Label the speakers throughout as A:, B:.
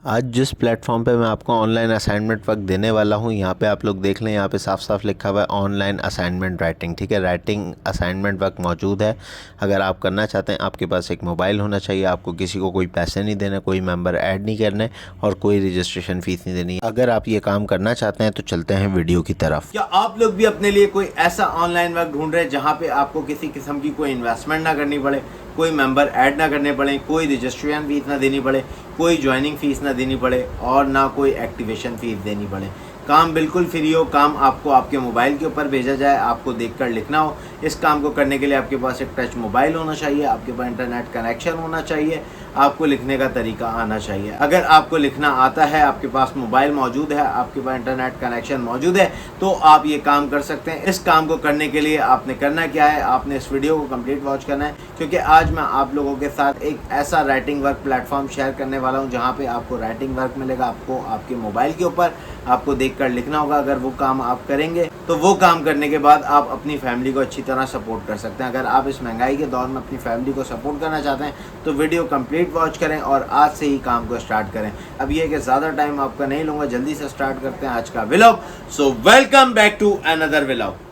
A: आज जिस प्लेटफॉर्म पे मैं आपको ऑनलाइन असाइनमेंट वर्क देने वाला हूँ, यहाँ पे आप लोग देख लें, यहाँ पे साफ साफ लिखा हुआ है ऑनलाइन असाइनमेंट राइटिंग। ठीक है, राइटिंग असाइनमेंट वर्क मौजूद है। अगर आप करना चाहते हैं, आपके पास एक मोबाइल होना चाहिए, आपको किसी को कोई पैसे नहीं देने, कोई मेंबर ऐड नहीं करने और कोई रजिस्ट्रेशन फ़ीस नहीं देनी। अगर आप ये काम करना चाहते हैं तो चलते हैं वीडियो की तरफ।
B: क्या आप लोग भी अपने लिए कोई ऐसा ऑनलाइन वर्क ढूंढ रहे हैं जहां पे आपको किसी किस्म की कोई इन्वेस्टमेंट ना करनी पड़े, कोई मेंबर ऐड ना करने पड़े, कोई रजिस्ट्रेशन फीस ना देनी पड़े, कोई ज्वाइनिंग फीस ना देनी पड़े और ना कोई एक्टिवेशन फीस देनी पड़े। काम बिल्कुल फ्री हो, काम आपको आपके मोबाइल के ऊपर भेजा जाए, आपको देखकर लिखना हो। इस काम को करने के लिए आपके पास एक टच मोबाइल होना चाहिए, आपके पास इंटरनेट कनेक्शन होना चाहिए, आपको लिखने का तरीका आना चाहिए। अगर आपको लिखना आता है, आपके पास मोबाइल मौजूद है, आपके पास इंटरनेट कनेक्शन मौजूद है, तो आप ये काम कर सकते हैं। इस काम को करने के लिए आपने करना क्या है, आपने इस वीडियो को कंप्लीट वॉच करना है, क्योंकि आज मैं आप लोगों के साथ एक ऐसा राइटिंग वर्क प्लेटफॉर्म शेयर करने वाला हूँ जहाँ पे आपको राइटिंग वर्क मिलेगा। आपको आपके मोबाइल के ऊपर आपको देखकर लिखना होगा। अगर वो काम आप करेंगे तो वो काम करने के बाद आप अपनी फैमिली को अच्छी तरह सपोर्ट कर सकते हैं। अगर आप इस महंगाई के दौर में अपनी फैमिली को सपोर्ट करना चाहते हैं तो वीडियो कंप्लीट वॉच करें और आज से ही काम को स्टार्ट करें। अब ये कि ज़्यादा टाइम आपका नहीं लूँगा, जल्दी से स्टार्ट करते हैं आज का vlog. So welcome back to another vlog.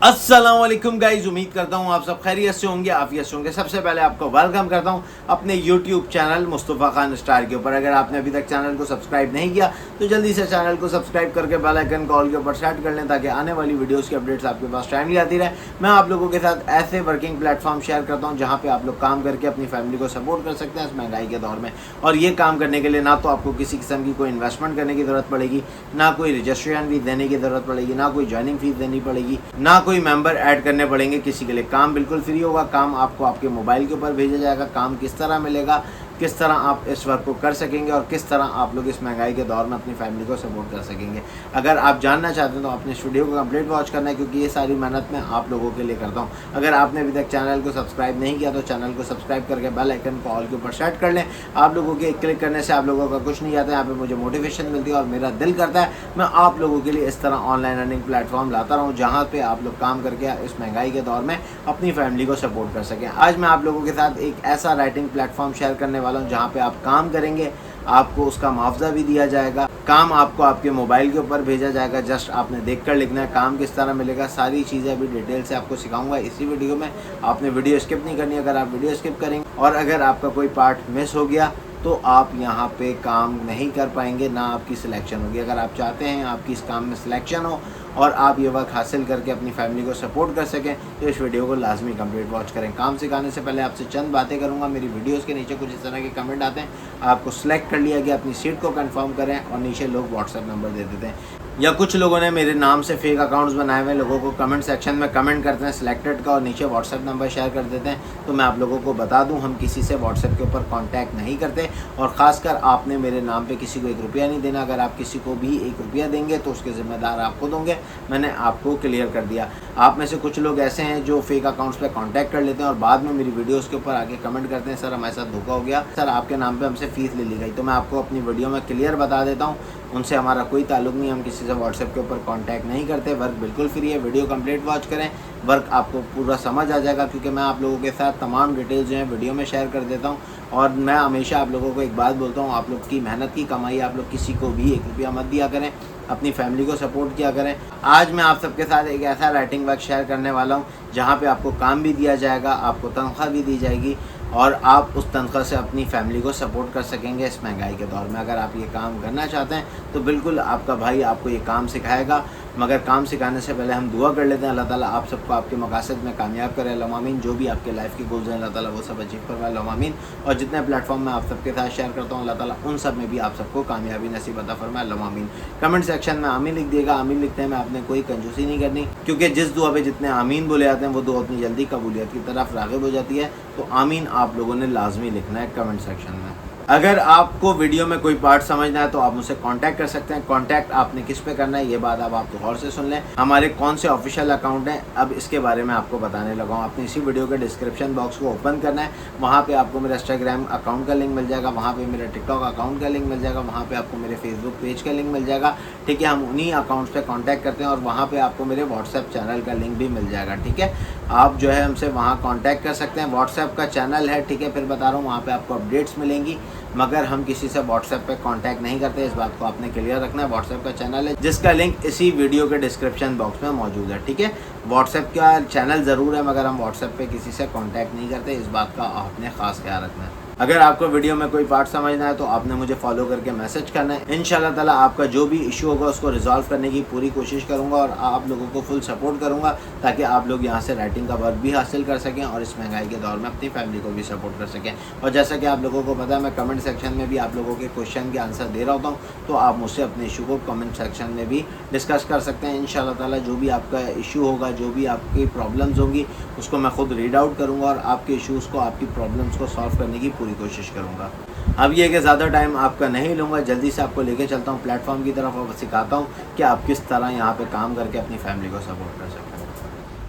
B: अस्सलाम वालेकुम गाइज, उम्मीद करता हूँ आप सब खैरियत से होंगे, आफियत से होंगे। सबसे पहले आपको वेलकम करता हूँ अपने YouTube channel Mustafa Khan star के ऊपर। अगर आपने अभी तक चैनल को सब्सक्राइब नहीं किया तो जल्दी से चैनल को सब्सक्राइब करके बेल आइकन कॉल के ऊपर सेट कर लें, ताकि आने वाली वीडियोज़ की अपडेट्स आपके पास टाइमली आती रहे। मैं आप लोगों के साथ ऐसे वर्किंग प्लेटफॉर्म शेयर करता हूँ जहाँ पर आप लोग काम करके अपनी फैमिली को सपोर्ट कर सकते हैं इस महंगाई के दौर में। और ये काम करने के लिए ना तो आपको किसी किस्म की कोई इन्वेस्टमेंट करने की ज़रूरत पड़ेगी, ना कोई रजिस्ट्रेशन फीस देने की ज़रूरत पड़ेगी, ना कोई ज्वाइनिंग फीस देनी पड़ेगी, ना कोई मेंबर ऐड करने पड़ेंगे किसी के लिए। काम बिल्कुल फ्री होगा। काम आपको आपके मोबाइल के ऊपर भेजा जाएगा। काम किस तरह मिलेगा, किस तरह आप इस वर्क को कर सकेंगे और किस तरह आप लोग इस महंगाई के दौर में अपनी फैमिली को सपोर्ट कर सकेंगे। अगर आप जानना चाहते हैं तो आपने इस वीडियो को कंप्लीट वॉच करना है, क्योंकि ये सारी मेहनत मैं आप लोगों के लिए करता हूँ। अगर आपने अभी तक चैनल को सब्सक्राइब नहीं किया तो चैनल को सब्सक्राइब करके बेल आइकन को ऑल के ऊपर सेट कर लें। आप लोगों के क्लिक करने से आप लोगों का कुछ नहीं आता है, यहाँ पे मुझे मोटिवेशन मिलती है और मेरा दिल करता है मैं आप लोगों के लिए इस तरह ऑनलाइन अर्निंग प्लेटफॉर्म लाता रहूँ जहाँ पे आप लोग काम करके इस महंगाई के दौर में अपनी फैमिली को सपोर्ट कर सकें। आज मैं आप लोगों के साथ एक ऐसा राइटिंग प्लेटफॉर्म शेयर करने वाला हूँ जहाँ पे आप काम करेंगे, आपको उसका मुआवजा भी दिया जाएगा। काम आपको आपके मोबाइल के ऊपर भेजा जाएगा, जस्ट आपने देखकर लिखना है। काम किस तरह मिलेगा, सारी चीज़ें अभी डिटेल से आपको सिखाऊंगा इसी वीडियो में। आपने वीडियो स्किप नहीं करनी। अगर आप वीडियो स्किप करेंगे और अगर आपका कोई पार्ट मिस हो गया तो आप यहाँ पे काम नहीं कर पाएंगे, ना आपकी सिलेक्शन होगी। अगर आप चाहते हैं आपकी इस काम में सिलेक्शन हो और आप ये वर्क हासिल करके अपनी फैमिली को सपोर्ट कर सकें तो इस वीडियो को लाजमी कंप्लीट वॉच करें। काम सिखाने से पहले आपसे चंद बातें करूंगा। मेरी वीडियोस के नीचे कुछ इस तरह के कमेंट आते हैं, आपको सिलेक्ट कर लिया गया, अपनी सीट को कंफर्म करें और नीचे लोग व्हाट्सएप नंबर दे देते हैं, या कुछ लोगों ने मेरे नाम से फेक अकाउंट्स बनाए हुए लोगों को कमेंट सेक्शन में कमेंट करते हैं सिलेक्टेड का और नीचे व्हाट्सएप नंबर शेयर कर देते हैं। तो मैं आप लोगों को बता दूं, हम किसी से व्हाट्सएप के ऊपर कांटेक्ट नहीं करते और ख़ासकर आपने मेरे नाम पे किसी को 1 रुपया नहीं देना। अगर आप किसी को भी 1 रुपया देंगे तो उसके ज़िम्मेदार आप खुद होंगे। मैंने आपको क्लियर कर दिया। आप में से कुछ लोग ऐसे हैं जो फेक अकाउंट्स पर कॉन्टैक्ट कर लेते हैं और बाद में मेरी वीडियोज़ के ऊपर आके कमेंट करते हैं, सर हमारे साथ धोखा हो गया, सर आपके नाम पर हमसे फ़ीस ले ली गई। तो मैं आपको अपनी वीडियो में क्लियर बता देता हूँ, उनसे हमारा कोई ताल्लुक नहीं, हम किसी से व्हाट्सएप के ऊपर कांटेक्ट नहीं करते। वर्क बिल्कुल फ्री है। वीडियो कंप्लीट वॉच करें, वर्क आपको पूरा समझ आ जाएगा, क्योंकि मैं आप लोगों के साथ तमाम डिटेल्स जो हैं वीडियो में शेयर कर देता हूं। और मैं हमेशा आप लोगों को एक बात बोलता हूं, आप लोग की मेहनत की कमाई आप लोग किसी को भी 1 रुपया मत दिया करें, अपनी फैमिली को सपोर्ट किया करें। आज मैं आप सबके साथ एक ऐसा राइटिंग वर्क शेयर करने वाला हूँ जहाँ पे आपको काम भी दिया जाएगा, आपको तनख्वाह भी दी जाएगी और आप उस तनख्वाह से अपनी फैमिली को सपोर्ट कर सकेंगे इस महंगाई के दौर में। अगर आप ये काम करना चाहते हैं तो बिल्कुल आपका भाई आपको ये काम सिखाएगा, मगर काम सिखाने से पहले हम दुआ कर लेते हैं, अल्लाह ताला आप सबको आपके मकासद में कामयाब करे, अल्लाह आमीन। जो भी आपके लाइफ के गोल्स हैं अल्लाह ताला वो सब अचीव करवाए, अल्लाह आमीन। और जितने प्लेटफॉर्म मैं आप सबके साथ शेयर करता हूँ अल्लाह ताला उन सब में भी आप सबको कामयाबी नसीब अता फरमाए, अल्लाह आमीन। कमेंट सेक्शन में आमीन लिख दिएगा। आमीन लिखते में आपने कोई कंजूसी नहीं करनी, क्योंकि जिस दुआ पे जितने आमीन बोले जाते हैं वो दुआ उतनी जल्दी कबूलियत की तरफ राग़िब हो जाती है। तो आमीन आप लोगों ने लाजमी लिखना है कमेंट सेक्शन में। अगर आपको वीडियो में कोई पार्ट समझना है तो आप मुझसे कांटेक्ट कर सकते हैं। कांटेक्ट आपने किस पे करना है ये बात अब आप गौर से सुन लें। हमारे कौन से ऑफिशियल अकाउंट हैं अब इसके बारे में आपको बताने लगा हूँ। आपने इसी वीडियो के डिस्क्रिप्शन बॉक्स को ओपन करना है, वहाँ पे आपको मेरा इंस्टाग्राम अकाउंट का लिंक मिल जाएगा, वहाँ पे मेरा टिकटॉक अकाउंट का लिंक मिल जाएगा, वहाँ पे आपको मेरे फेसबुक पेज का लिंक मिल जाएगा। ठीक है, हम उन्हीं अकाउंट्स पे कांटेक्ट करते हैं और वहाँ पे आपको मेरे व्हाट्सएप चैनल का लिंक भी मिल जाएगा। ठीक है, आप जो है हमसे वहाँ कांटेक्ट कर सकते हैं। व्हाट्सएप का चैनल है, ठीक है, फिर बता रहा हूँ, वहाँ पे आपको अपडेट्स मिलेंगी, मगर हम किसी से व्हाट्सएप पे कांटेक्ट नहीं करते, इस बात को आपने क्लियर रखना है। व्हाट्सएप का चैनल है जिसका लिंक इसी वीडियो के डिस्क्रिप्शन बॉक्स में मौजूद है। ठीक है, व्हाट्सएप का चैनल ज़रूर है मगर हम व्हाट्सएप पे किसी से कांटेक्ट नहीं करते, इस बात का आपने ख़ास ख्याल रखना है। अगर आपको वीडियो में कोई पार्ट समझना है तो आपने मुझे फॉलो करके मैसेज करना है। इंशाल्लाह ताला आपका जो भी इशू होगा उसको रिजॉल्व करने की पूरी कोशिश करूंगा और आप लोगों को फुल सपोर्ट करूंगा ताकि आप लोग यहां से राइटिंग का वर्क भी हासिल कर सकें और इस महंगाई के दौर में अपनी फैमिली को भी सपोर्ट कर सकें। और जैसा कि आप लोगों को पता है, मैं कमेंट सेक्शन में भी आप लोगों के क्वेश्चन के आंसर दे रहा होता हूँ, तो आप मुझसे अपने इशू को कमेंट सेक्शन में भी डिस्कस कर सकते हैं। इंशाल्लाह ताला जो भी आपका इशू होगा, जो भी आपकी प्रॉब्लम्स होंगी, उसको मैं खुद रीड आउट करूँगा और आपके इशूज़ को, आपकी प्रॉब्लम्स को सॉल्व करने की पूरी कोशिश करूँगा। अब ये कि ज़्यादा टाइम आपका नहीं लूँगा, जल्दी से आपको लेके चलता हूँ प्लेटफॉर्म की तरफ और सिखाता हूँ कि आप किस तरह यहाँ पे काम करके अपनी फैमिली को सपोर्ट कर सकते हैं।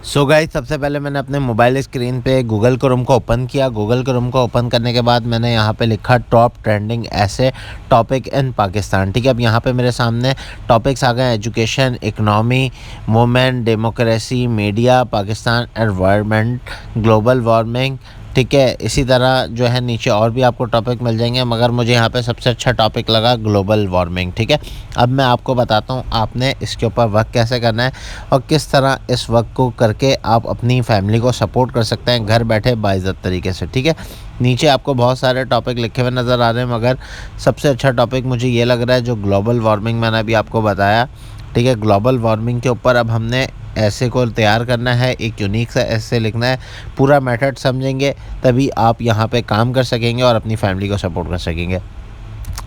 A: सो गाइस, सबसे पहले मैंने अपने मोबाइल स्क्रीन पे गूगल क्रोम को ओपन किया। गूगल क्रोम को ओपन करने के बाद मैंने यहाँ पे लिखा टॉप ट्रेंडिंग ऐसे टॉपिक इन पाकिस्तान। ठीक है, अब यहाँ पे मेरे सामने टॉपिक्स आ गए, education, economy, women, democracy, media, Pakistan, environment, global warming. ठीक है, इसी तरह जो है नीचे और भी आपको टॉपिक मिल जाएंगे, मगर मुझे यहाँ पे सबसे अच्छा टॉपिक लगा ग्लोबल वार्मिंग। ठीक है, अब मैं आपको बताता हूँ आपने इसके ऊपर वर्क कैसे करना है और किस तरह इस वर्क को करके आप अपनी फैमिली को सपोर्ट कर सकते हैं घर बैठे बाइज्जत तरीके से। ठीक है, नीचे आपको बहुत सारे टॉपिक लिखे हुए नज़र आ रहे हैं, मगर सबसे अच्छा टॉपिक मुझे ये लग रहा है जो ग्लोबल वार्मिंग मैंने अभी आपको बताया। ठीक है, ग्लोबल वार्मिंग के ऊपर अब हमने ऐसे को तैयार करना है, एक यूनिक सा ऐसे लिखना है। पूरा मेथड समझेंगे तभी आप यहाँ पे काम कर सकेंगे और अपनी फैमिली को सपोर्ट कर सकेंगे।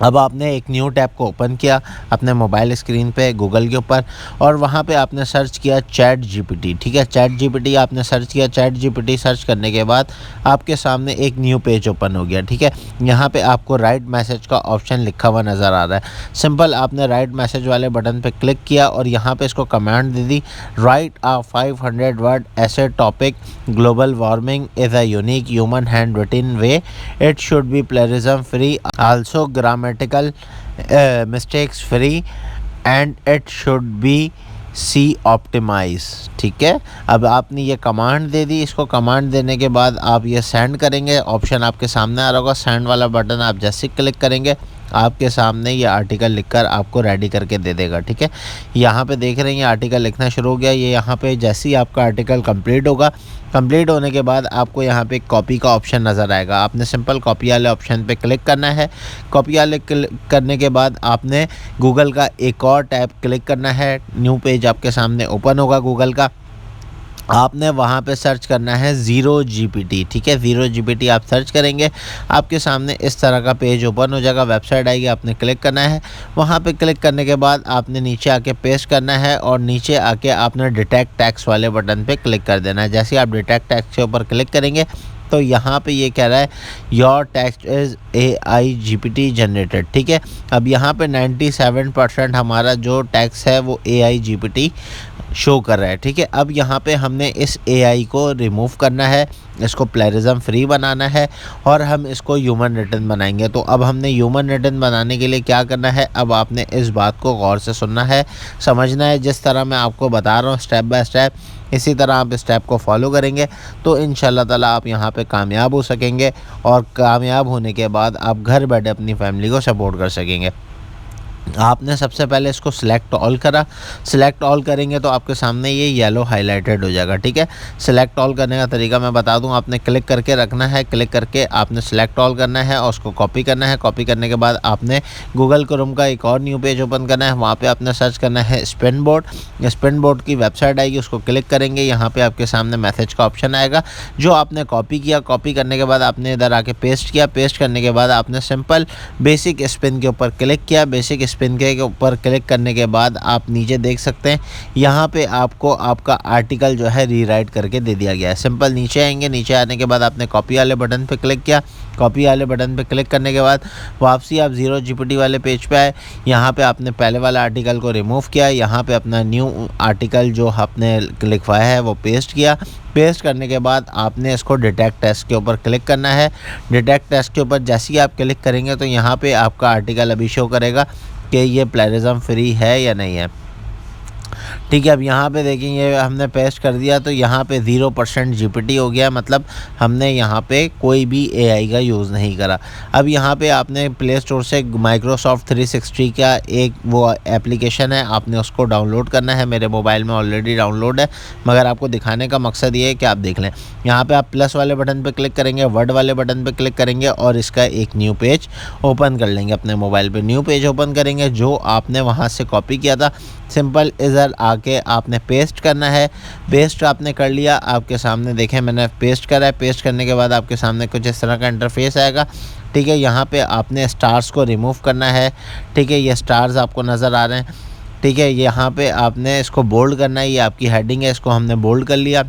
A: अब आपने एक न्यू टैब को ओपन किया अपने मोबाइल स्क्रीन पे गूगल के ऊपर और वहाँ पे आपने सर्च किया चैट जीपीटी। ठीक है, चैट जीपीटी आपने सर्च किया। चैट जीपीटी सर्च करने के बाद आपके सामने एक न्यू पेज ओपन हो गया। ठीक है, यहाँ पे आपको राइट मैसेज का ऑप्शन लिखा हुआ नज़र आ रहा है। सिंपल आपने राइट मैसेज वाले बटन पे क्लिक किया और यहाँ पे इसको कमांड दे दी, write a 500 word essay topic, global warming is a unique human hand written way, it should be plagiarism free, also grammatical mistakes free and it should be see optimize. ठीक है, अब आपने ये कमांड दे दी। इसको command देने के बाद आप ये सेंड करेंगे, ऑप्शन आपके सामने आ रहा होगा, सेंड वाला बटन आप जैसे क्लिक करेंगे आपके सामने ये आर्टिकल लिखकर आपको रेडी करके दे देगा। ठीक है, यहाँ पे देख रहे हैं ये आर्टिकल लिखना शुरू हो गया। ये यहाँ पे जैसे ही आपका आर्टिकल कंप्लीट होगा, कंप्लीट होने के बाद आपको यहाँ पे कॉपी का ऑप्शन नज़र आएगा। आपने सिंपल कॉपी वाले ऑप्शन पे क्लिक करना है। कॉपी वाले क्लिक करने के बाद आपने गूगल का एक और टैब क्लिक करना है। न्यू पेज आपके सामने ओपन होगा गूगल का। आपने वहाँ पे सर्च करना है ज़ीरो जीपीटी। ठीक है, ज़ीरो जीपीटी आप सर्च करेंगे, आपके सामने इस तरह का पेज ओपन हो जाएगा, वेबसाइट आएगी, आपने क्लिक करना है। वहाँ पे क्लिक करने के बाद आपने नीचे आके पेस्ट करना है और नीचे आके आपने डिटेक्ट टैक्स वाले बटन पे क्लिक कर देना है। जैसे ही आप डिटेक्ट टैक्स के ऊपर क्लिक करेंगे तो यहाँ पे ये कह रहा है your text is AI GPT generated. ठीक है, अब यहाँ पे 97% हमारा जो टैक्स है वो AI GPT शो कर रहा है। ठीक है, अब यहाँ पे हमने इस AI को रिमूव करना है, इसको प्लेरिज्म फ्री बनाना है और हम इसको ह्यूमन रिटन बनाएंगे। तो अब हमने ह्यूमन रिटन बनाने के लिए क्या करना है, अब आपने इस बात को गौर से सुनना है, समझना है। जिस तरह मैं आपको बता रहा हूँ स्टेप बाय स्टेप, इसी तरह आप स्टेप को फॉलो करेंगे तो इंशाल्लाह ताला आप यहाँ पे कामयाब हो सकेंगे और कामयाब होने के बाद आप घर बैठे अपनी फैमिली को सपोर्ट कर सकेंगे। आपने सबसे पहले इसको सिलेक्ट ऑल करा। सिलेक्ट ऑल करेंगे तो आपके सामने ये येलो हाईलाइटेड हो जाएगा। ठीक है, सिलेक्ट ऑल करने का तरीका मैं बता दूं, आपने क्लिक करके रखना है। क्लिक करके आपने सिलेक्ट ऑल करना है और उसको कॉपी करना है। कॉपी करने के बाद आपने गूगल क्रोम का एक और न्यू पेज ओपन करना है। वहाँ पे आपने सर्च करना है स्पिन बोर्ड। स्पिन बोर्ड की वेबसाइट आएगी, उसको क्लिक करेंगे। यहाँ पे आपके सामने मैसेज का ऑप्शन आएगा जो आपने कॉपी किया। कॉपी करने के बाद आपने इधर आके पेस्ट किया। पेस्ट करने के बाद आपने सिंपल बेसिक स्पिन के ऊपर क्लिक किया। बेसिक इस पिन के ऊपर क्लिक करने के बाद आप नीचे देख सकते हैं यहाँ पे आपको आपका आर्टिकल जो है रीराइट करके दे दिया गया है। सिंपल नीचे आएंगे, नीचे आने के बाद आपने कॉपी वाले बटन पे क्लिक किया। कॉपी वाले बटन पे क्लिक करने के बाद वापसी आप जीरो जीपीटी वाले पेज पे आए। यहाँ पे आपने पहले वाला आर्टिकल को रिमूव किया, यहाँ पे अपना न्यू आर्टिकल जो आपने लिखवाया है वो पेस्ट किया। पेस्ट करने के बाद आपने इसको डिटेक्ट टेक्स्ट के ऊपर क्लिक करना है। डिटेक्ट टेक्स्ट के ऊपर जैसे ही आप क्लिक करेंगे तो यहाँ पे आपका आर्टिकल अभी शो करेगा कि ये प्लेजरिज्म फ्री है या नहीं है। ठीक है, अब यहाँ पे देखेंगे हमने पेस्ट कर दिया तो यहाँ पे 0% जीपीटी हो गया, मतलब हमने यहाँ पे कोई भी एआई का यूज़ नहीं करा। अब यहाँ पे आपने प्ले स्टोर से माइक्रोसॉफ्ट 360 का एक वो एप्लीकेशन है, आपने उसको डाउनलोड करना है। मेरे मोबाइल में ऑलरेडी डाउनलोड है, मगर आपको दिखाने का मकसद ये है कि आप देख लें। यहाँ पर आप प्लस वाले बटन पर क्लिक करेंगे, वर्ड वाले बटन पर क्लिक करेंगे और इसका एक न्यू पेज ओपन कर लेंगे अपने मोबाइल पर। न्यू पेज ओपन करेंगे, जो आपने वहाँ से कॉपी किया था सिंपल इधर आके आपने पेस्ट करना है। पेस्ट आपने कर लिया, आपके सामने देखें मैंने पेस्ट करा है। पेस्ट करने के बाद आपके सामने कुछ इस तरह का इंटरफेस आएगा। ठीक है, यहाँ पे आपने स्टार्स को रिमूव करना है। ठीक है, ये स्टार्स आपको नज़र आ रहे हैं। ठीक है, यहाँ पे आपने इसको बोल्ड करना है, ये आपकी हेडिंग है, इसको हमने बोल्ड कर लिया।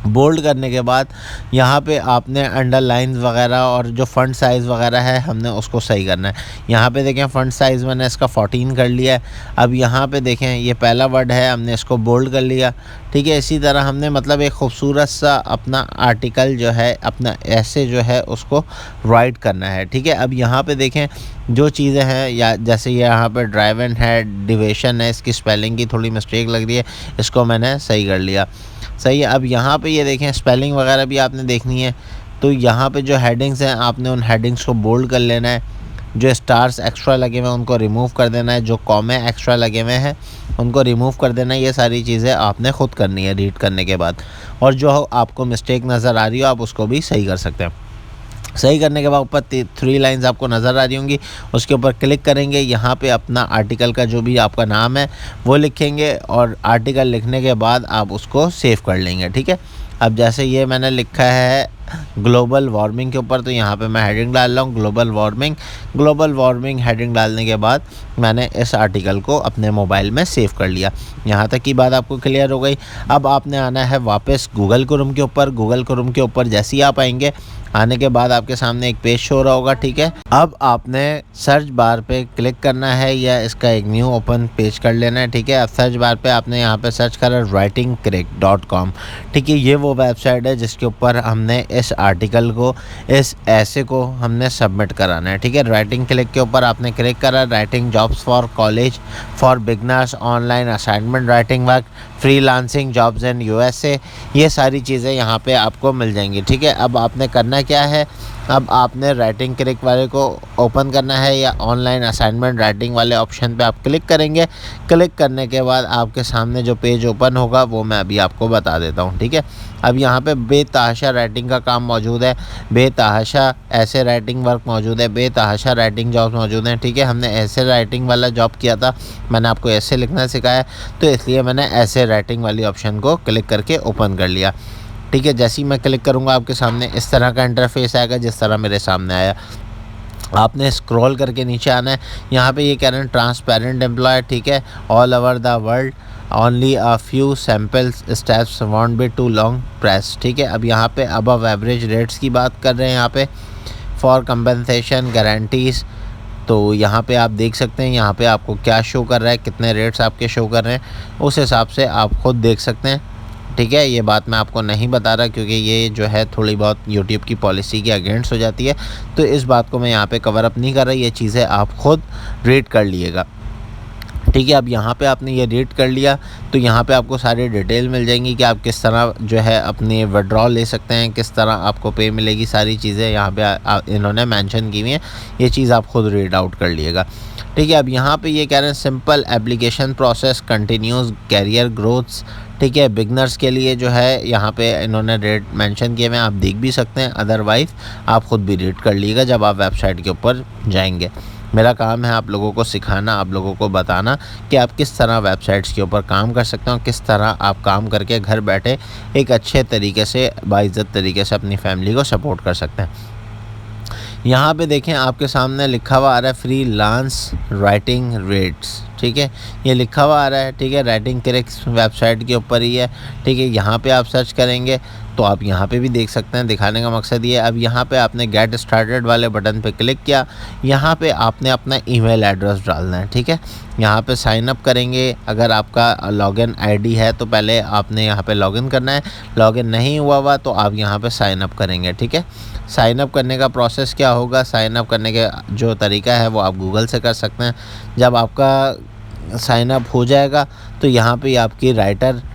A: बोल्ड करने के बाद यहाँ पे आपने अंडरलाइन वगैरह और जो फ़ॉन्ट साइज़ वगैरह है हमने उसको सही करना है। यहाँ पे देखें फ़ॉन्ट साइज़ मैंने इसका 14 कर लिया है। अब यहाँ पे देखें ये पहला वर्ड है, हमने इसको बोल्ड कर लिया। ठीक है, इसी तरह हमने मतलब एक खूबसूरत सा अपना आर्टिकल जो है अपना ऐसे जो है उसको राइट करना है। ठीक है, अब यहाँ पे देखें जो चीज़ें हैं या जैसे यहाँ पे ड्राइवन है, डिवेशन है, इसकी स्पेलिंग की थोड़ी मिस्टेक लग रही है, इसको मैंने सही कर लिया। सही है, अब यहाँ पे ये देखें स्पेलिंग वगैरह भी आपने देखनी है, तो यहाँ पे जो हेडिंग्स हैं आपने उन हेडिंग्स को बोल्ड कर लेना है। जो स्टार्स एक्स्ट्रा लगे हुए हैं उनको रिमूव कर देना है, जो कॉमे एक्स्ट्रा लगे हुए हैं उनको रिमूव कर देना है। ये सारी चीज़ें आपने ख़ुद करनी है रीड करने के बाद, और जो आपको मिस्टेक नज़र आ रही हो आप उसको भी सही कर सकते हैं। सही करने के बाद ऊपर 3 लाइंस आपको नज़र आ रही होंगी, उसके ऊपर क्लिक करेंगे। यहाँ पे अपना आर्टिकल का जो भी आपका नाम है वो लिखेंगे और आर्टिकल लिखने के बाद आप उसको सेव कर लेंगे। ठीक है, अब जैसे ये मैंने लिखा है ग्लोबल वार्मिंग के ऊपर, तो यहाँ पे मैं हेडिंग डाल रहा हूँ ग्लोबल वार्मिंग हेडिंग डालने के बाद मैंने इस आर्टिकल को अपने मोबाइल में सेव कर लिया। यहाँ तक की बात आपको क्लियर हो गई। अब आपने आना है वापस गूगल क्रोम के ऊपर। गूगल क्रोम के ऊपर जैसे ही आप आएंगे, आने के बाद आपके सामने एक पेज शो हो रहा होगा। ठीक है, अब आपने सर्च बार पे क्लिक करना है या इसका एक न्यू ओपन पेज कर लेना है। ठीक है, अब सर्च बार पे आपने यहाँ पे सर्च करा writingcrick.com। ठीक है, ये वो वेबसाइट है जिसके ऊपर हमने इस आर्टिकल को, इस ऐसे को हमने सबमिट कराना है। ठीक है, राइटिंग क्लिक के ऊपर आपने क्लिक करा, writing jobs for college for beginners, online assignment writing work, freelancing jobs in USA, ये सारी चीज़ें यहाँ पे आपको मिल जाएंगी। ठीक है, अब आपने करना क्या है, अब आपने राइटिंग क्लिक वाले को ओपन करना है या ऑनलाइन असाइनमेंट राइटिंग वाले ऑप्शन पे आप क्लिक करेंगे। क्लिक करने के बाद आपके सामने जो पेज ओपन होगा वो मैं अभी आपको बता देता हूँ। ठीक है, अब यहाँ पे बेतहाशा राइटिंग का काम मौजूद है, बेतहाशा ऐसे राइटिंग वर्क मौजूद है, बेतहाशा राइटिंग जॉब्स मौजूद हैं। ठीक है, हमने ऐसे राइटिंग वाला जॉब किया था, मैंने आपको ऐसे लिखना सिखाया, तो इसलिए मैंने ऐसे राइटिंग वाली ऑप्शन को क्लिक करके ओपन कर लिया। ठीक है, जैसे ही मैं क्लिक करूँगा आपके सामने इस तरह का इंटरफेस आएगा जिस तरह मेरे सामने आया। आपने स्क्रॉल करके नीचे आना है। यहाँ पे ये कह रहे हैं ट्रांसपेरेंट एम्प्लॉय। ठीक है, all over the world, only a few samples steps, won't be too long press. ठीक है, अब यहाँ पे अबव एवरेज रेट्स की बात कर रहे हैं। यहाँ पे फॉर कंपनसेशन गारंटीज़, तो यहाँ पे आप देख सकते हैं यहाँ पे आपको क्या शो कर रहा है, कितने रेट्स आपके शो कर रहे हैं, उस हिसाब से आप खुद देख सकते हैं। ठीक है, ये बात मैं आपको नहीं बता रहा क्योंकि ये जो है थोड़ी बहुत यूट्यूब की पॉलिसी के अगेंस्ट हो जाती है, तो इस बात को मैं यहाँ पे कवर अप नहीं कर रहा। ये चीज़ें आप खुद रीड कर लीजिएगा। ठीक है, अब यहाँ पे आपने ये रीड कर लिया तो यहाँ पे आपको सारी डिटेल मिल जाएंगी कि आप किस तरह जो है अपने विड्रॉल ले सकते हैं, किस तरह आपको पे मिलेगी, सारी चीज़ें यहाँ पे इन्होंने मेंशन की हुई हैं। ये चीज़ आप खुद रीड आउट कर लीजिएगा। ठीक है, अब यहाँ पे ये कह रहे हैं simple application process continuous career growths. ठीक है, बिगनर्स के लिए जो है यहाँ पे इन्होंने रेट मेंशन किए हुए हैं, आप देख भी सकते हैं, अदरवाइज़ आप ख़ुद भी रीड कर लीजिएगा जब आप वेबसाइट के ऊपर जाएंगे। मेरा काम है आप लोगों को सिखाना, आप लोगों को बताना कि आप किस तरह वेबसाइट्स के ऊपर काम कर सकते हो, किस तरह आप काम करके घर बैठे एक अच्छे तरीके से बाइज़्ज़त तरीके से अपनी फैमिली को सपोर्ट कर सकते हैं। यहाँ पे देखें आपके सामने लिखा हुआ आ रहा है फ्रीलांस राइटिंग रेट्स, ठीक है, ये लिखा हुआ आ रहा है, ठीक है, राइटिंग क्रिक्स वेबसाइट के ऊपर ही है, ठीक है। यहाँ पे आप सर्च करेंगे तो आप यहाँ पे भी देख सकते हैं, दिखाने का मकसद ये है। अब यहाँ पे आपने गेट स्टार्टेड वाले बटन पे क्लिक किया, यहाँ पे आपने अपना ईमेल एड्रेस डालना है, ठीक है। यहाँ पे साइन अप करेंगे, अगर आपका लॉगिन आईडी है तो पहले आपने यहाँ पे लॉगिन करना है, लॉगिन नहीं हुआ तो आप यहाँ पे साइन अप करेंगे, ठीक है। साइन अप करने का प्रोसेस क्या होगा, साइन अप करने के जो तरीका है वो आप गूगल से कर सकते हैं। जब आपका साइन अप हो जाएगा तो यहाँ पे आपकी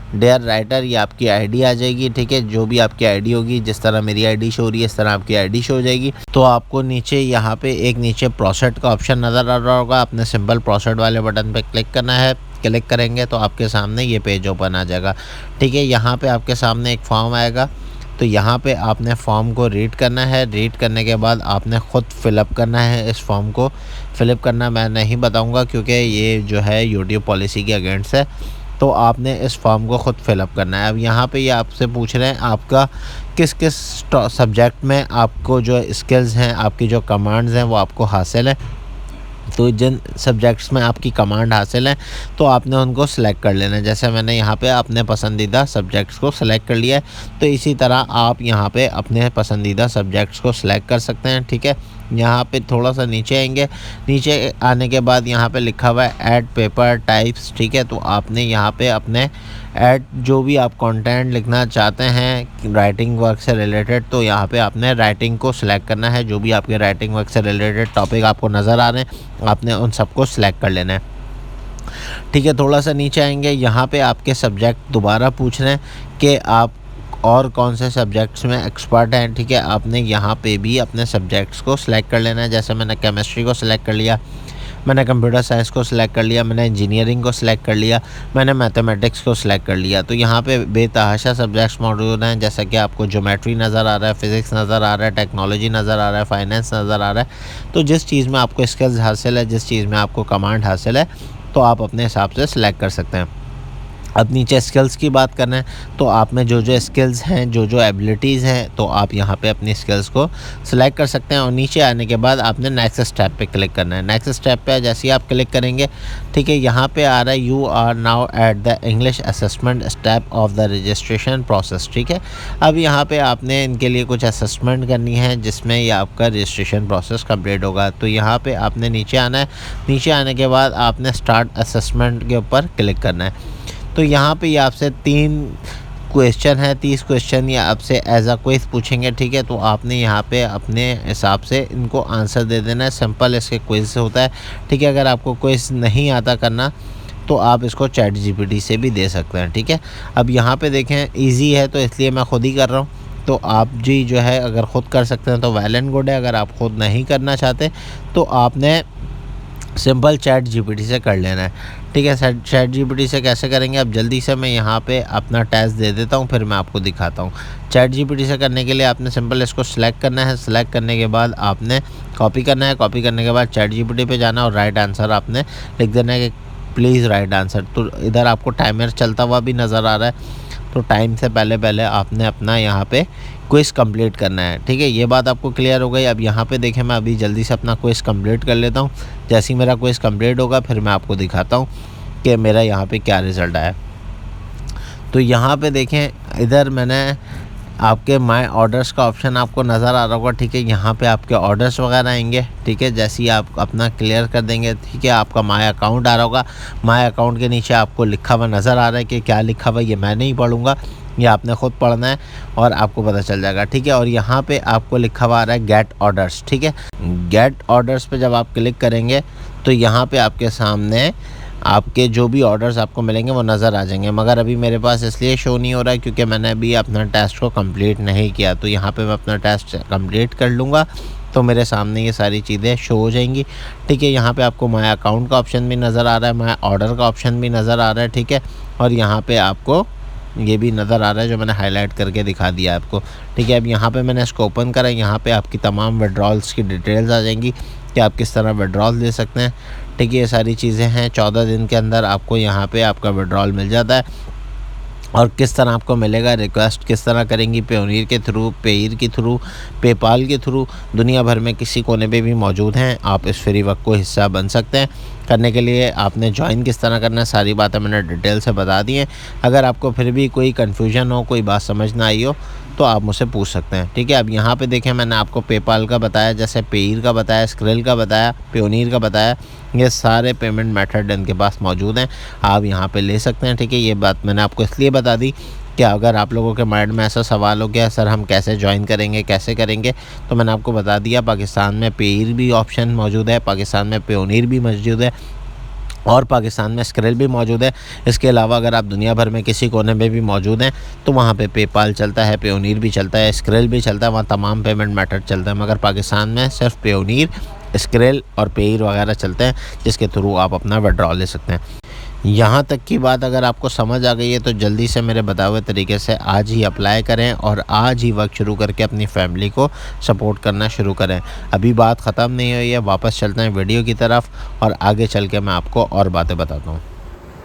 A: डेयर राइटर ये आपकी आईडी आ जाएगी, ठीक है। जो भी आपकी आईडी होगी, जिस तरह मेरी आईडी शो हो रही है इस तरह आपकी आईडी शो हो जाएगी। तो आपको नीचे यहाँ पे एक नीचे प्रोसीड का ऑप्शन नज़र आ रहा होगा, आपने सिंपल प्रोसीड वाले बटन पे क्लिक करना है। क्लिक करेंगे तो आपके सामने ये पेज ओपन आ जाएगा, ठीक है। यहाँ पे आपके सामने एक फॉर्म आएगा, तो यहाँ पे आपने फॉर्म को रीड करना है। रीड करने के बाद आपने ख़ुद फिलअप करना है। इस फॉर्म को फिलअप करना मैं नहीं बताऊँगा क्योंकि ये जो है यूट्यूब पॉलिसी के अगेंस्ट है, तो आपने इस फॉर्म को ख़ुद फिलअप करना है। अब यहाँ पे ये आपसे पूछ रहे हैं आपका किस किस सब्जेक्ट में आपको जो स्किल्स हैं, आपकी जो कमांड्स हैं वो आपको हासिल है। तो जिन सब्जेक्ट्स में आपकी कमांड हासिल है तो आपने उनको सेलेक्ट कर लेना है। जैसे मैंने यहाँ पे अपने पसंदीदा सब्जेक्ट्स को सेलेक्ट कर लिया है, तो इसी तरह आप यहाँ पे अपने पसंदीदा सब्जेक्ट्स को सेलेक्ट कर सकते हैं, ठीक है। यहाँ पे थोड़ा सा नीचे आएंगे, नीचे आने के बाद यहाँ पे लिखा हुआ है ऐड पेपर टाइप्स, ठीक है। तो आपने यहाँ पे अपने ऐड जो भी आप कंटेंट लिखना चाहते हैं राइटिंग वर्क से रिलेटेड, तो यहाँ पे आपने राइटिंग को सिलेक्ट करना है। जो भी आपके राइटिंग वर्क से रिलेटेड टॉपिक आपको नज़र आ रहे हैं आपने उन सबको सिलेक्ट कर लेना है, ठीक है। थोड़ा सा नीचे आएंगे, यहाँ पे आपके सब्जेक्ट दोबारा पूछ रहे हैं कि आप और कौन से सब्जेक्ट्स में एक्सपर्ट हैं, ठीक है। आपने यहाँ पे भी अपने सब्जेक्ट्स को सिलेक्ट कर लेना है। जैसे मैंने केमिस्ट्री को सिलेक्ट कर लिया, मैंने कंप्यूटर साइंस को सिलेक्ट कर लिया, मैंने इंजीनियरिंग को सिलेक्ट कर लिया, मैंने मैथमेटिक्स को सिलेक्ट कर लिया। तो यहाँ पे बेतहाशा सब्जेक्ट्स मौजूद हैं, जैसा कि आपको ज्योमेट्री नज़र आ रहा है, फिज़िक्स नज़र आ रहा है, टेक्नोलॉजी नज़र आ रहा है, फाइनेंस नज़र आ रहा है। तो जिस चीज़ में आपको स्किल्स हासिल है, जिस चीज़ में आपको कमांड हासिल है, तो आप अपने हिसाब से सिलेक्ट कर सकते हैं। अब नीचे स्किल्स की बात करना है, तो आप में जो जो स्किल्स हैं, जो जो एबिलिटीज़ हैं, तो आप यहाँ पे अपनी स्किल्स को सिलेक्ट कर सकते हैं। और नीचे आने के बाद आपने नेक्स्ट स्टेप पे क्लिक करना है। नेक्स्ट स्टेप पे जैसे ही आप क्लिक करेंगे, ठीक है, यहाँ पे आ रहा है you are now at the English assessment step of the registration process, ठीक है। अब यहाँ पे आपने इनके लिए कुछ असेसमेंट करनी है जिसमें ये आपका रजिस्ट्रेशन प्रोसेस कंप्लीट होगा। तो यहाँ पे आपने नीचे आना है, नीचे आने के बाद आपने स्टार्ट असेसमेंट के ऊपर क्लिक करना है। तो यहाँ पे ये आपसे 3 क्वेश्चन है, 30 क्वेश्चन ये आपसे एज अ क्विज पूछेंगे, ठीक है। तो आपने यहाँ पे अपने हिसाब से इनको आंसर दे देना है। सिंपल इसके क्विज होता है, ठीक है। अगर आपको क्विज नहीं आता करना तो आप इसको चैट जीपीटी से भी दे सकते हैं, ठीक है। अब यहाँ पे देखें इजी है तो इसलिए मैं ख़ुद ही कर रहा हूँ, तो आप जी जो है अगर ख़ुद कर सकते हैं तो वेल एंड गुड है। अगर आप ख़ुद नहीं करना चाहते तो आपने सिंपल चैट जीपीटी से कर लेना है, ठीक है। चैट जीपीटी से कैसे करेंगे, अब जल्दी से मैं यहाँ पे अपना टेस्ट दे देता हूँ, फिर मैं आपको दिखाता हूँ। चैट जीपीटी से करने के लिए आपने सिंपल इसको सिलेक्ट करना है। सिलेक्ट करने के बाद आपने कॉपी करना है। कॉपी करने के बाद चैट जीपीटी पे जाना और राइट आंसर आपने लिख देना है कि प्लीज़ राइट आंसर। तो इधर आपको टाइमर चलता हुआ भी नज़र आ रहा है, तो टाइम से पहले आपने अपना यहाँ पे क्विज़ कंप्लीट करना है, ठीक है। ये बात आपको क्लियर हो गई। अब यहाँ पे देखें मैं अभी जल्दी से अपना क्विज़ कंप्लीट कर लेता हूँ। जैसे ही मेरा क्विज़ कंप्लीट होगा फिर मैं आपको दिखाता हूँ कि मेरा यहाँ पे क्या रिज़ल्ट आया। तो यहाँ पे देखें इधर मैंने आपके माय ऑर्डर्स का ऑप्शन आपको नज़र आ रहा होगा, ठीक है। यहाँ पे आपके ऑर्डर्स वगैरह आएंगे, ठीक है। जैसे ही आप अपना क्लियर कर देंगे, ठीक है, आपका माय अकाउंट आ रहा होगा। माय अकाउंट के नीचे आपको लिखा हुआ नज़र आ रहा है कि क्या लिखा हुआ, ये मैं नहीं पढ़ूँगा, ये आपने ख़ुद पढ़ना है और आपको पता चल जाएगा, ठीक है। और यहाँ पे आपको लिखा हुआ आ रहा है गेट ऑर्डर्स, ठीक है। गेट ऑर्डर्स पे जब आप क्लिक करेंगे तो यहाँ पे आपके सामने आपके जो भी ऑर्डर्स आपको मिलेंगे वो नज़र आ जाएंगे, मगर अभी मेरे पास इसलिए शो नहीं हो रहा है क्योंकि मैंने अभी अपना टेस्ट को कंप्लीट नहीं किया। तो यहाँ पे मैं अपना टेस्ट कंप्लीट कर लूँगा तो मेरे सामने ये सारी चीज़ें शो हो जाएंगी, ठीक है। यहाँ पे आपको माय अकाउंट का ऑप्शन भी नज़र आ रहा है, माय ऑर्डर का ऑप्शन भी नज़र आ रहा है, ठीक है। और यहाँ पे आपको ये भी नज़र आ रहा है जो मैंने हाईलाइट करके दिखा दिया आपको, ठीक है। अब यहाँ पे मैंने इसको ओपन करा, यहाँ पे आपकी तमाम विड्रॉल्स की डिटेल्स आ जाएंगी कि आप किस तरह विड्रॉल दे सकते हैं, ठीक है। ये सारी चीज़ें हैं। 14 दिन के अंदर आपको यहाँ पे आपका विड्रॉल मिल जाता है। और किस तरह आपको मिलेगा, रिक्वेस्ट किस तरह करेंगी, पेयोनियर के थ्रू, पेयर के थ्रू, पेपाल के थ्रू, दुनिया भर में किसी कोने पे भी मौजूद हैं। आप इस फ्री वर्क को हिस्सा बन सकते हैं। करने के लिए आपने ज्वाइन किस तरह करना है, सारी बातें मैंने डिटेल से बता दी हैं। अगर आपको फिर भी कोई कन्फ्यूजन हो, कोई बात समझ ना आई हो, तो आप मुझसे पूछ सकते हैं, ठीक है। अब यहाँ पे देखें, मैंने आपको पेपाल का बताया, जैसे पेयर का बताया, स्क्रिल का बताया, पेयोनियर का बताया, ये सारे पेमेंट मेथड इनके पास मौजूद हैं, आप यहाँ पे ले सकते हैं, ठीक है। ये बात मैंने आपको इसलिए बता दी कि अगर आप लोगों के माइंड में ऐसा सवाल हो गया, सर हम कैसे ज्वाइन करेंगे, कैसे करेंगे, तो मैंने आपको बता दिया, पाकिस्तान में पेयर भी ऑप्शन मौजूद है, पाकिस्तान में पेयोनियर भी मौजूद है और पाकिस्तान में स्क्रिल भी मौजूद है। इसके अलावा अगर आप दुनिया भर में किसी कोने में भी मौजूद हैं तो वहाँ पे पेपाल चलता है, पेयोनियर भी चलता है, स्क्रिल भी चलता है, वहाँ तमाम पेमेंट मेथड चलता है। मगर पाकिस्तान में सिर्फ पेयोनियर, स्क्रिल और पेयर वगैरह चलते हैं, जिसके थ्रू आप अपना विड्रॉल ले सकते हैं। यहाँ तक की बात अगर आपको समझ आ गई है तो जल्दी से मेरे बताए हुए तरीके से आज ही अप्लाई करें और आज ही वर्क शुरू करके अपनी फैमिली को सपोर्ट करना शुरू करें। अभी बात ख़त्म नहीं हुई है, वापस चलते हैं वीडियो की तरफ और आगे चल के मैं आपको और बातें बताता हूँ।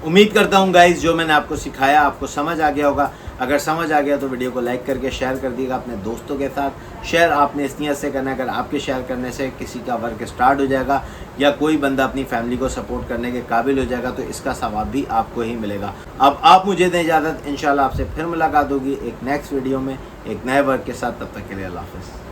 B: उम्मीद करता हूँ गाइस जो मैंने आपको सिखाया आपको समझ आ गया होगा। अगर समझ आ गया तो वीडियो को लाइक करके शेयर कर दिएगा अपने दोस्तों के साथ। शेयर आपने इस नीयत से करना है, अगर आपके शेयर करने से किसी का वर्क स्टार्ट हो जाएगा या कोई बंदा अपनी फैमिली को सपोर्ट करने के काबिल हो जाएगा तो इसका सवाब भी आपको ही मिलेगा। अब आप मुझे दें इजाज़त, इंशाल्लाह आपसे फिर मुलाकात होगी एक नेक्स्ट वीडियो में एक नए वर्क के साथ। तब तक के लिए अल्लाह हाफ़िज़।